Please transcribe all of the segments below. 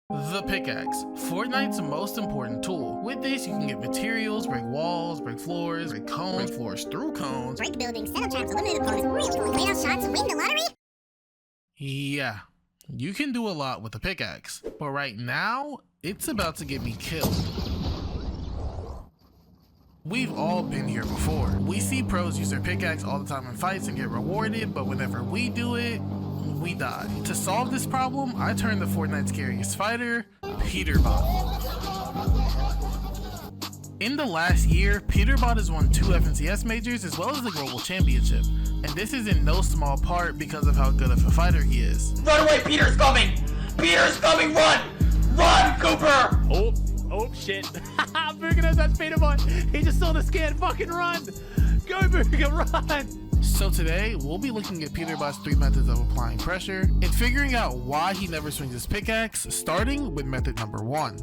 The Pickaxe, Fortnite's most important tool. With this, you can get materials, break walls, break floors, break cones, break floors through cones, break buildings, set up traps, eliminate opponents, clean out shots, win the lottery. Yeah, you can do a lot with a pickaxe, but right now, it's about to get me killed. We've all been here before. We see pros use their pickaxe all the time in fights and get rewarded, but whenever we do it, we die. To solve this problem, I turned to Fortnite's scariest fighter, Peterbot. In the last year, Peterbot has won 2 FNCS majors as well as the Global Championship, and this is in no small part because of how good of a fighter he is. Run away, Peter's coming! Peter's coming, run! Run, Cooper! Oh shit. Burger knows that's Peterbot. He just saw the scan. Fucking run! Go, Burger, run! So today, we'll be looking at Peterbot's 3 methods of applying pressure and figuring out why he never swings his pickaxe, starting with method number 1.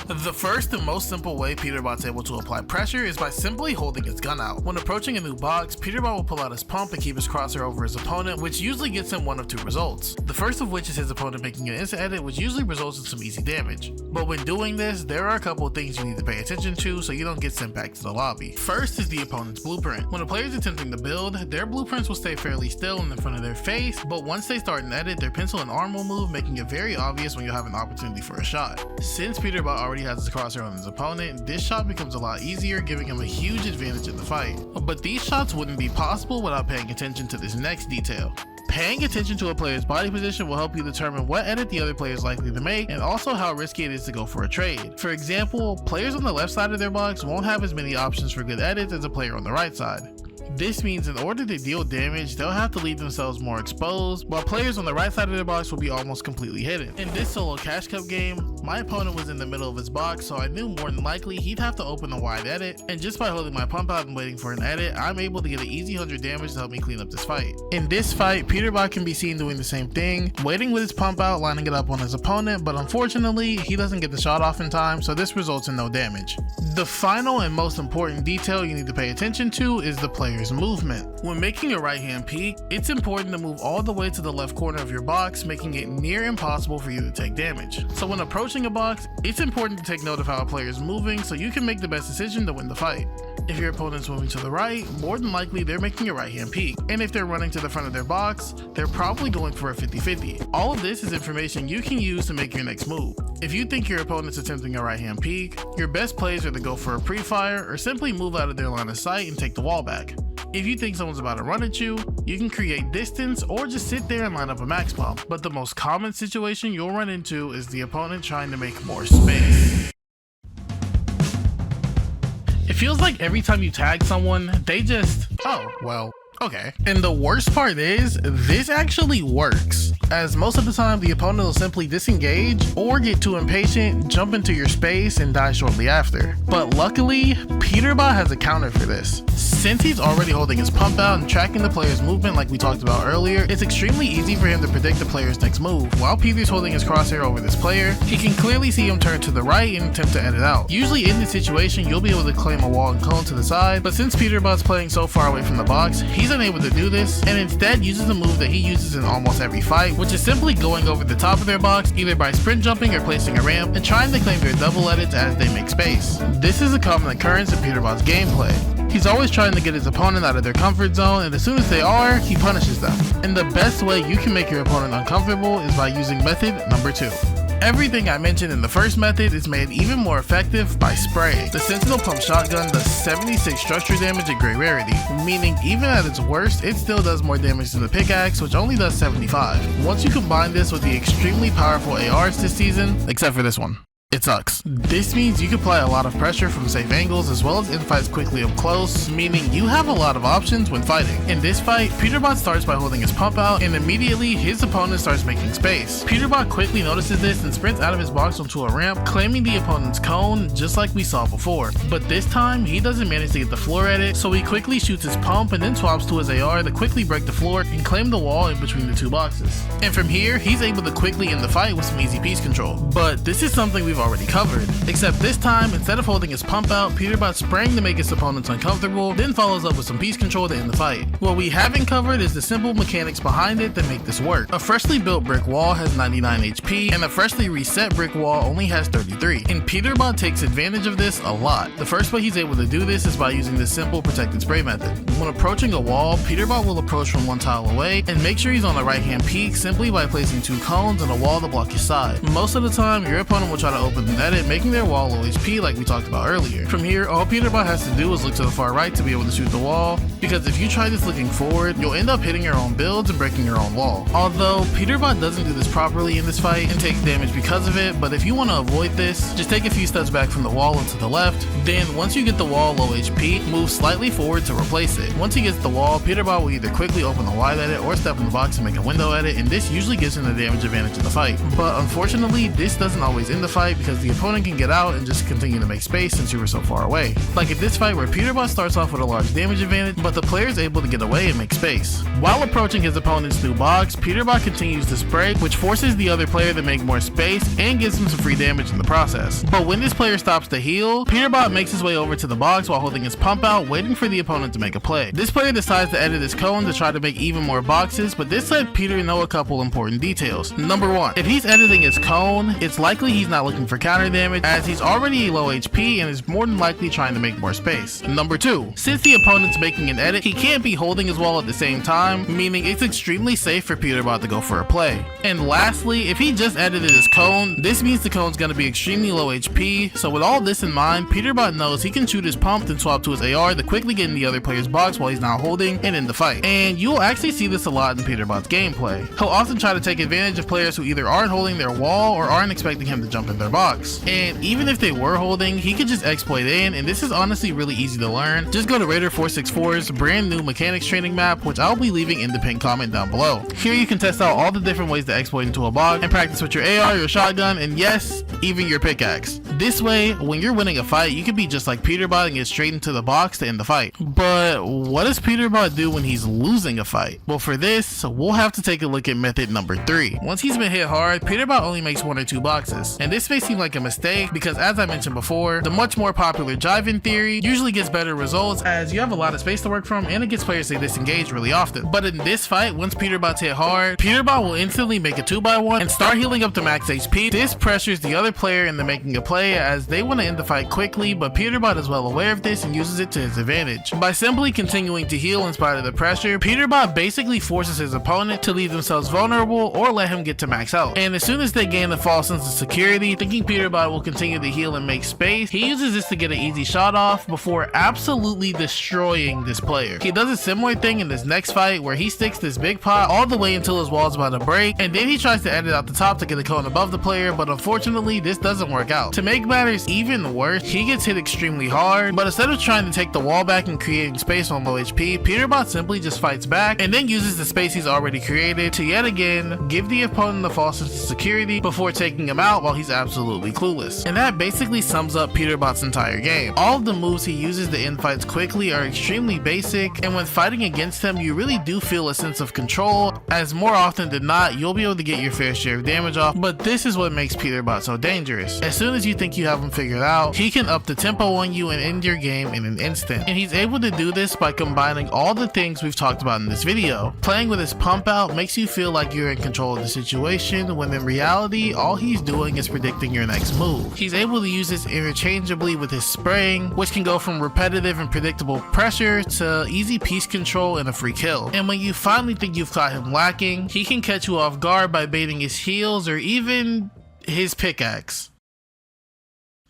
The first and most simple way Peterbot's able to apply pressure is by simply holding his gun out. When approaching a new box, Peterbot will pull out his pump and keep his crosshair over his opponent, which usually gets him one of 2 results. The first of which is his opponent making an instant edit, which usually results in some easy damage. But when doing this, there are a couple of things you need to pay attention to so you don't get sent back to the lobby. First is the opponent's blueprint. When a player is attempting to build, their blueprints will stay fairly still in front of their face, but once they start an edit, their pencil and arm will move, making it very obvious when you have an opportunity for a shot. Since Peterbot already has his crosshair on his opponent, this shot becomes a lot easier, giving him a huge advantage in the fight. But these shots wouldn't be possible without paying attention to this next detail. Paying attention to a player's body position will help you determine what edit the other player is likely to make and also how risky it is to go for a trade. For example, players on the left side of their box won't have as many options for good edits as a player on the right side. This means in order to deal damage, they'll have to leave themselves more exposed, while players on the right side of their box will be almost completely hidden. In this solo cash cup game, my opponent was in the middle of his box, so I knew more than likely he'd have to open a wide edit, and just by holding my pump out and waiting for an edit, I'm able to get an easy 100 damage to help me clean up this fight. In this fight, Peterbot can be seen doing the same thing, waiting with his pump out, lining it up on his opponent, but unfortunately, he doesn't get the shot off in time, so this results in no damage. The final and most important detail you need to pay attention to is the player's movement. When making a right hand peek, it's important to move all the way to the left corner of your box, making it near impossible for you to take damage. So when approaching a box, it's important to take note of how a player is moving so you can make the best decision to win the fight. If your opponent's moving to the right, more than likely they're making a right hand peek, and if they're running to the front of their box, they're probably going for a 50-50. All of this is information you can use to make your next move. If you think your opponent's attempting a right hand peek, your best plays are to go for a pre-fire or simply move out of their line of sight and take the wall back. If you think someone's about to run at you, you can create distance or just sit there and line up a max pump. But the most common situation you'll run into is the opponent trying to make more space. It feels like every time you tag someone, they just, oh, well, okay. And the worst part is, this actually works, as most of the time the opponent will simply disengage or get too impatient, jump into your space, and die shortly after. But luckily, Peterbot has a counter for this. Since he's already holding his pump out and tracking the player's movement like we talked about earlier, it's extremely easy for him to predict the player's next move. While Peter's holding his crosshair over this player, he can clearly see him turn to the right and attempt to edit out. Usually in this situation, you'll be able to claim a wall and cone to the side, but since Peterbot's playing so far away from the box, he's unable to do this and instead uses a move that he uses in almost every fight, which is simply going over the top of their box either by sprint jumping or placing a ramp and trying to claim their double edits as they make space. This is a common occurrence in Peterbot's gameplay. He's always trying to get his opponent out of their comfort zone, and as soon as they are, he punishes them. And the best way you can make your opponent uncomfortable is by using method number 2. Everything I mentioned in the first method is made even more effective by spray. The Sentinel Pump Shotgun does 76 structure damage at great rarity, meaning even at its worst, it still does more damage than the pickaxe, which only does 75. Once you combine this with the extremely powerful ARs this season, except for this one, it sucks. This means you can apply a lot of pressure from safe angles as well as in fights quickly up close, meaning you have a lot of options when fighting. In this fight, Peterbot starts by holding his pump out and immediately his opponent starts making space. Peterbot quickly notices this and sprints out of his box onto a ramp, claiming the opponent's cone just like we saw before. But this time, he doesn't manage to get the floor edit, so he quickly shoots his pump and then swaps to his AR to quickly break the floor and claim the wall in between the 2 boxes. And from here, he's able to quickly end the fight with some easy piece control. But this is something we've we've already covered. Except this time, instead of holding his pump out, Peterbot spraying to make his opponents uncomfortable, then follows up with some piece control to end the fight. What we haven't covered is the simple mechanics behind it that make this work. A freshly built brick wall has 99 HP, and a freshly reset brick wall only has 33. And Peterbot takes advantage of this a lot. The first way he's able to do this is by using the simple protected spray method. When approaching a wall, Peterbot will approach from one tile away and make sure he's on the right hand peak simply by placing 2 cones and a wall to block his side. Most of the time, your opponent will try to open and edit, making their wall low HP like we talked about earlier. From here, all Peterbot has to do is look to the far right to be able to shoot the wall, because if you try this looking forward, you'll end up hitting your own builds and breaking your own wall. Although Peterbot doesn't do this properly in this fight and takes damage because of it, but if you want to avoid this, just take a few steps back from the wall and to the left. Then once you get the wall low HP, move slightly forward to replace it. Once he gets the wall, Peterbot will either quickly open the wide edit or step in the box and make a window edit, and this usually gives him the damage advantage in the fight. But unfortunately, this doesn't always end the fight because the opponent can get out and just continue to make space since you were so far away. Like in this fight where Peterbot starts off with a large damage advantage, but the player is able to get away and make space. While approaching his opponent's new box, Peterbot continues to spray, which forces the other player to make more space and gives him some free damage in the process. But when this player stops to heal, Peterbot makes his way over to the box while holding his pump out, waiting for the opponent to make a play. This player decides to edit his cone to try to make even more boxes, but this let Peter know a couple important details. Number 1, if he's editing his cone, it's likely he's not looking for counter damage, as he's already low HP and is more than likely trying to make more space. Number 2, since the opponent's making an edit, he can't be holding his wall at the same time, meaning it's extremely safe for Peterbot to go for a play. And lastly, if he just edited his cone, this means the cone's going to be extremely low HP, so with all this in mind, Peterbot knows he can shoot his pump and swap to his AR to quickly get in the other player's box while he's not holding and end the fight. And you'll actually see this a lot in Peterbot's gameplay. He'll often try to take advantage of players who either aren't holding their wall or aren't expecting him to jump in their box. And even if they were holding, he could just exploit in, and this is honestly really easy to learn. Just go to Raider 464's brand new mechanics training map, which I'll be leaving in the pinned comment down below. Here you can test out all the different ways to exploit into a box and practice with your AR, your shotgun, and yes, even your pickaxe. This way, when you're winning a fight, you can be just like Peterbot and get straight into the box to end the fight. But what does Peterbot do when he's losing a fight? Well, for this, we'll have to take a look at method number 3. Once he's been hit hard, Peterbot only makes 1 or 2 boxes. And this may seem like a mistake because, as I mentioned before, the much more popular Jive-In theory usually gets better results as you have a lot of space to work from and it gets players to disengage really often. But in this fight, once Peterbot's hit hard, Peterbot will instantly make a 2x1 and start healing up to max HP. This pressures the other player into making a play as they want to end the fight quickly, but Peterbot is well aware of this and uses it to his advantage. By simply continuing to heal in spite of the pressure, Peterbot basically forces his opponent to leave themselves vulnerable or let him get to max health. And as soon as they gain a false sense of security, thinking Peterbot will continue to heal and make space, he uses this to get an easy shot off before absolutely destroying this player. He does a similar thing in this next fight where he sticks this big pot all the way until his wall's about to break, and then he tries to edit out the top to get a cone above the player, but unfortunately this doesn't work out. To make matters even worse, he gets hit extremely hard, but instead of trying to take the wall back and creating space on low HP, Peterbot simply just fights back and then uses the space he's already created to yet again give the opponent a false sense of security before taking him out while he's absolutely clueless. And that basically sums up Peterbot's entire game. All of the moves he uses to end fights quickly are extremely basic, and when fighting against him you really do feel a sense of control, as more often than not you'll be able to get your fair share of damage off. But this is what makes Peterbot so dangerous. As soon as you think you have him figured out, he can up the tempo on you and end your game in an instant. And he's able to do this by combining all the things we've talked about in this video. Playing with his pump out makes you feel like you're in control of the situation, when in reality all he's doing is predicting your next move. He's able to use this interchangeably with his spraying, which can go from repetitive and predictable pressure to easy piece control and a free kill. And when you finally think you've caught him lacking, he can catch you off guard by baiting his heals or even his pickaxe.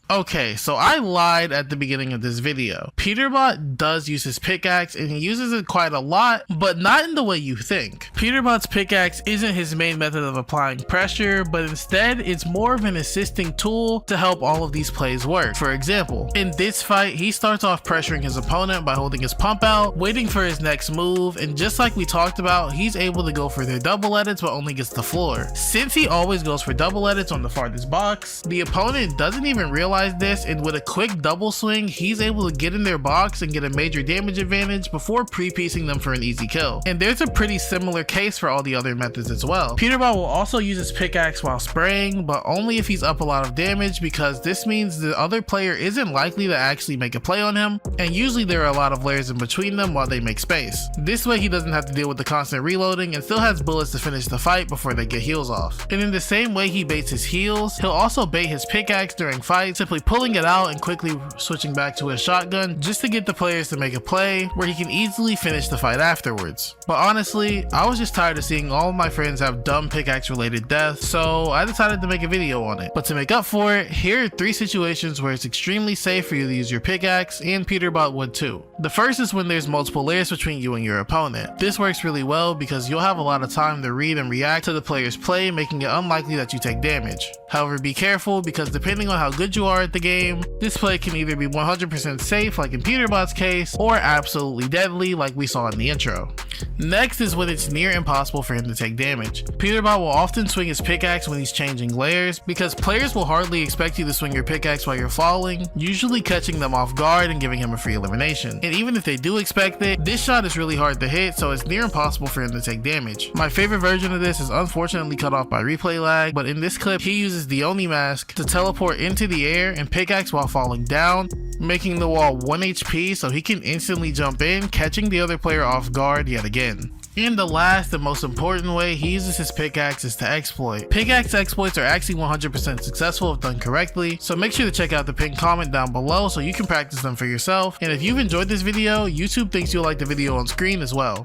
Okay, so I lied at the beginning of this video. Peterbot does use his pickaxe and he uses it quite a lot, but not in the way you think. Peterbot's pickaxe isn't his main method of applying pressure, but instead it's more of an assisting tool to help all of these plays work. For example, in this fight, he starts off pressuring his opponent by holding his pump out, waiting for his next move, and just like we talked about, he's able to go for their double edits but only gets the floor. Since he always goes for double edits on the farthest box, the opponent doesn't even realize analyzed this, and with a quick double swing, he's able to get in their box and get a major damage advantage before pre-piecing them for an easy kill. And there's a pretty similar case for all the other methods as well. Peterbot will also use his pickaxe while spraying, but only if he's up a lot of damage, because this means the other player isn't likely to actually make a play on him, and usually there are a lot of layers in between them while they make space. This way he doesn't have to deal with the constant reloading and still has bullets to finish the fight before they get heals off. And in the same way he baits his heals, he'll also bait his pickaxe during fights, simply pulling it out and quickly switching back to his shotgun just to get the players to make a play where he can easily finish the fight afterwards. But honestly, I was just tired of seeing all of my friends have dumb pickaxe related deaths, so I decided to make a video on it. But to make up for it, here are 3 situations where it's extremely safe for you to use your pickaxe, and Peterbot would too. The first is when there's multiple layers between you and your opponent. This works really well because you'll have a lot of time to read and react to the player's play, making it unlikely that you take damage. However, be careful, because depending on how good you are at the game, this play can either be 100% safe like in Peterbot's case, or absolutely deadly like we saw in the intro. Next is when it's near impossible for him to take damage. Peterbot will often swing his pickaxe when he's changing layers, because players will hardly expect you to swing your pickaxe while you're falling, usually catching them off guard and giving him a free elimination. And even if they do expect it, this shot is really hard to hit, so it's near impossible for him to take damage. My favorite version of this is unfortunately cut off by replay lag, but in this clip he uses the Oni mask to teleport into the air and pickaxe while falling down, making the wall 1 HP so he can instantly jump in, catching the other player off guard yet again. And the last and most important way he uses his pickaxe is to exploit. Pickaxe exploits are actually 100% successful if done correctly, so make sure to check out the pinned comment down below so you can practice them for yourself. And if you've enjoyed this video, YouTube thinks you'll like the video on screen as well.